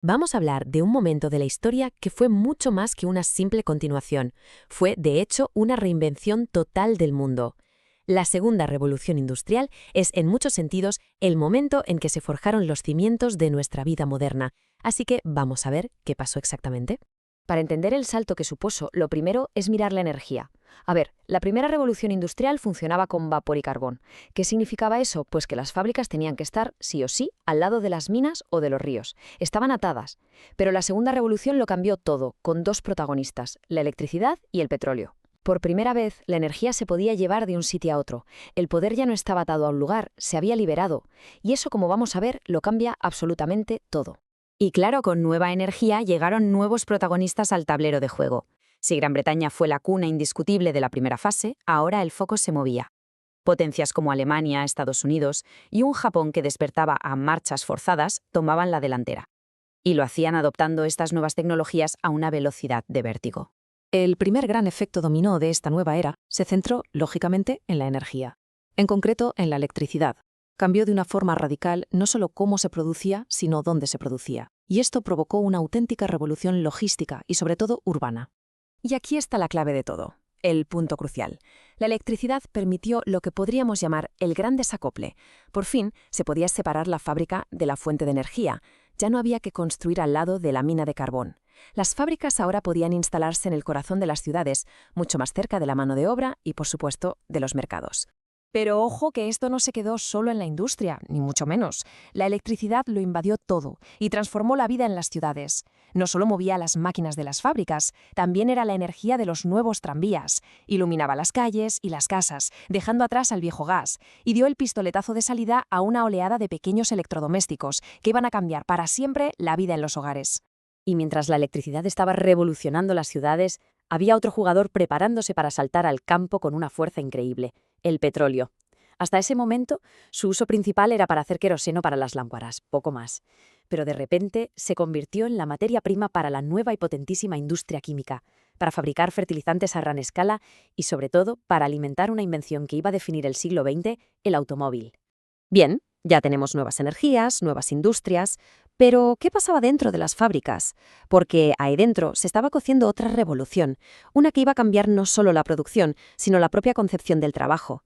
Vamos a hablar de un momento de la historia que fue mucho más que una simple continuación. Fue, de hecho, una reinvención total del mundo. La segunda revolución industrial es, en muchos sentidos, el momento en que se forjaron los cimientos de nuestra vida moderna. Así que vamos a ver qué pasó exactamente. Para entender el salto que supuso, lo primero es mirar la energía. A ver, la primera revolución industrial funcionaba con vapor y carbón. ¿Qué significaba eso? Pues que las fábricas tenían que estar, sí o sí, al lado de las minas o de los ríos. Estaban atadas. Pero la segunda revolución lo cambió todo, con dos protagonistas, la electricidad y el petróleo. Por primera vez, la energía se podía llevar de un sitio a otro. El poder ya no estaba atado a un lugar, se había liberado. Y eso, como vamos a ver, lo cambia absolutamente todo. Y claro, con nueva energía llegaron nuevos protagonistas al tablero de juego. Si Gran Bretaña fue la cuna indiscutible de la primera fase, ahora el foco se movía. Potencias como Alemania, Estados Unidos y un Japón que despertaba a marchas forzadas tomaban la delantera. Y lo hacían adoptando estas nuevas tecnologías a una velocidad de vértigo. El primer gran efecto dominó de esta nueva era se centró, lógicamente, en la energía. En concreto, en la electricidad. Cambió de una forma radical no solo cómo se producía, sino dónde se producía. Y esto provocó una auténtica revolución logística y, sobre todo, urbana. Y aquí está la clave de todo, el punto crucial. La electricidad permitió lo que podríamos llamar el gran desacople. Por fin, se podía separar la fábrica de la fuente de energía. Ya no había que construir al lado de la mina de carbón. Las fábricas ahora podían instalarse en el corazón de las ciudades, mucho más cerca de la mano de obra y, por supuesto, de los mercados. Pero ojo que esto no se quedó solo en la industria, ni mucho menos. La electricidad lo invadió todo y transformó la vida en las ciudades. No solo movía las máquinas de las fábricas, también era la energía de los nuevos tranvías. Iluminaba las calles y las casas, dejando atrás al viejo gas, y dio el pistoletazo de salida a una oleada de pequeños electrodomésticos que iban a cambiar para siempre la vida en los hogares. Y mientras la electricidad estaba revolucionando las ciudades, había otro jugador preparándose para saltar al campo con una fuerza increíble: el petróleo. Hasta ese momento, su uso principal era para hacer queroseno para las lámparas, poco más. Pero de repente se convirtió en la materia prima para la nueva y potentísima industria química, para fabricar fertilizantes a gran escala y, sobre todo, para alimentar una invención que iba a definir el siglo XX, el automóvil. Bien, ya tenemos nuevas energías, nuevas industrias, pero ¿qué pasaba dentro de las fábricas? Porque ahí dentro se estaba cociendo otra revolución, una que iba a cambiar no solo la producción, sino la propia concepción del trabajo.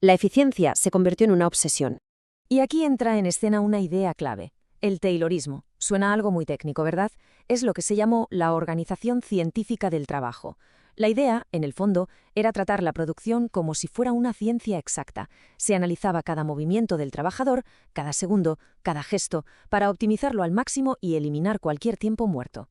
La eficiencia se convirtió en una obsesión. Y aquí entra en escena una idea clave, el Taylorismo. Suena algo muy técnico, ¿verdad? Es lo que se llamó la organización científica del trabajo. La idea, en el fondo, era tratar la producción como si fuera una ciencia exacta. Se analizaba cada movimiento del trabajador, cada segundo, cada gesto, para optimizarlo al máximo y eliminar cualquier tiempo muerto.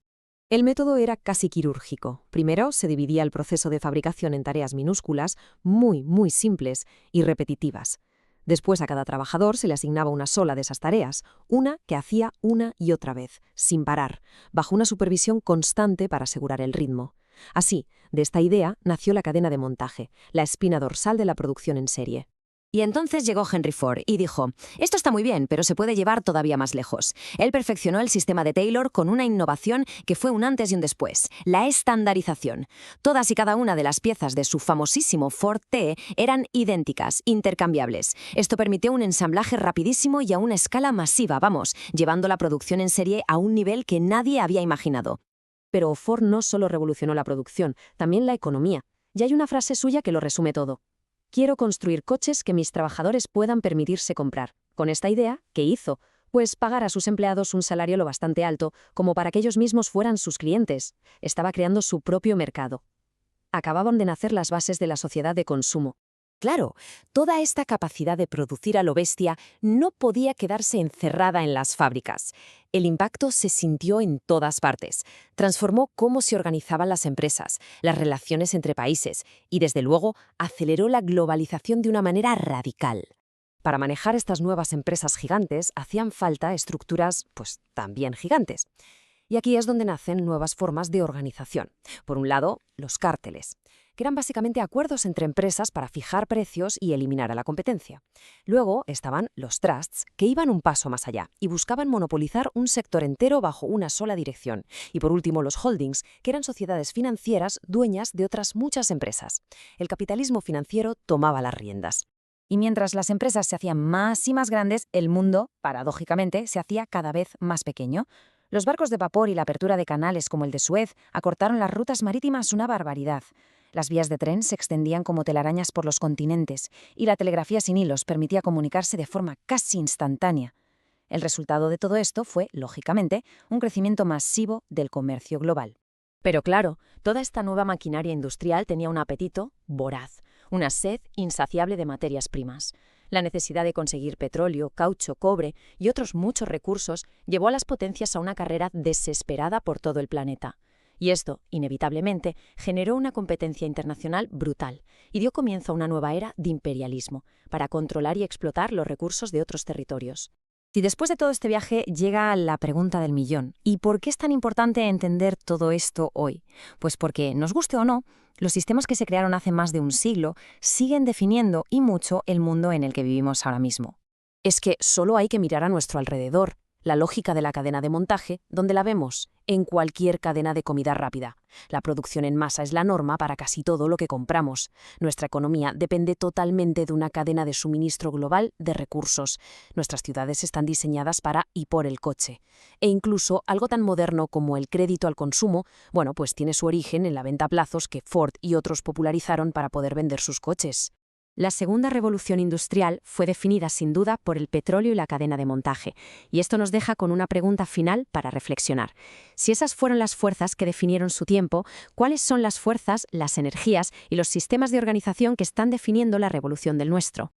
El método era casi quirúrgico. Primero, se dividía el proceso de fabricación en tareas minúsculas, muy simples y repetitivas. Después a cada trabajador se le asignaba una sola de esas tareas, una que hacía una y otra vez, sin parar, bajo una supervisión constante para asegurar el ritmo. Así, de esta idea nació la cadena de montaje, la espina dorsal de la producción en serie. Y entonces llegó Henry Ford y dijo: esto está muy bien, pero se puede llevar todavía más lejos. Él perfeccionó el sistema de Taylor con una innovación que fue un antes y un después: la estandarización. Todas y cada una de las piezas de su famosísimo Ford T eran idénticas, intercambiables. Esto permitió un ensamblaje rapidísimo y a una escala masiva, llevando la producción en serie a un nivel que nadie había imaginado. Pero Ford no solo revolucionó la producción, también la economía. Y hay una frase suya que lo resume todo. Quiero construir coches que mis trabajadores puedan permitirse comprar. Con esta idea, ¿qué hizo? Pues pagar a sus empleados un salario lo bastante alto como para que ellos mismos fueran sus clientes. Estaba creando su propio mercado. Acababan de nacer las bases de la sociedad de consumo. Claro, toda esta capacidad de producir a lo bestia no podía quedarse encerrada en las fábricas. El impacto se sintió en todas partes. Transformó cómo se organizaban las empresas, las relaciones entre países y, desde luego, aceleró la globalización de una manera radical. Para manejar estas nuevas empresas gigantes hacían falta estructuras, también gigantes. Y aquí es donde nacen nuevas formas de organización. Por un lado, los cárteles, que eran básicamente acuerdos entre empresas para fijar precios y eliminar a la competencia. Luego estaban los trusts, que iban un paso más allá y buscaban monopolizar un sector entero bajo una sola dirección. Y por último, los holdings, que eran sociedades financieras dueñas de otras muchas empresas. El capitalismo financiero tomaba las riendas. Y mientras las empresas se hacían más y más grandes, el mundo, paradójicamente, se hacía cada vez más pequeño. Los barcos de vapor y la apertura de canales como el de Suez acortaron las rutas marítimas una barbaridad. Las vías de tren se extendían como telarañas por los continentes y la telegrafía sin hilos permitía comunicarse de forma casi instantánea. El resultado de todo esto fue, lógicamente, un crecimiento masivo del comercio global. Pero claro, toda esta nueva maquinaria industrial tenía un apetito voraz, una sed insaciable de materias primas. La necesidad de conseguir petróleo, caucho, cobre y otros muchos recursos llevó a las potencias a una carrera desesperada por todo el planeta. Y esto, inevitablemente, generó una competencia internacional brutal y dio comienzo a una nueva era de imperialismo, para controlar y explotar los recursos de otros territorios. Y después de todo este viaje llega la pregunta del millón. ¿Y por qué es tan importante entender todo esto hoy? Pues porque, nos guste o no, los sistemas que se crearon hace más de un siglo siguen definiendo y mucho el mundo en el que vivimos ahora mismo. Es que solo hay que mirar a nuestro alrededor. La lógica de la cadena de montaje, donde la vemos, en cualquier cadena de comida rápida. La producción en masa es la norma para casi todo lo que compramos. Nuestra economía depende totalmente de una cadena de suministro global de recursos. Nuestras ciudades están diseñadas para y por el coche. E incluso algo tan moderno como el crédito al consumo, pues tiene su origen en la venta a plazos que Ford y otros popularizaron para poder vender sus coches. La segunda revolución industrial fue definida sin duda por el petróleo y la cadena de montaje, y esto nos deja con una pregunta final para reflexionar. Si esas fueron las fuerzas que definieron su tiempo, ¿cuáles son las fuerzas, las energías y los sistemas de organización que están definiendo la revolución del nuestro?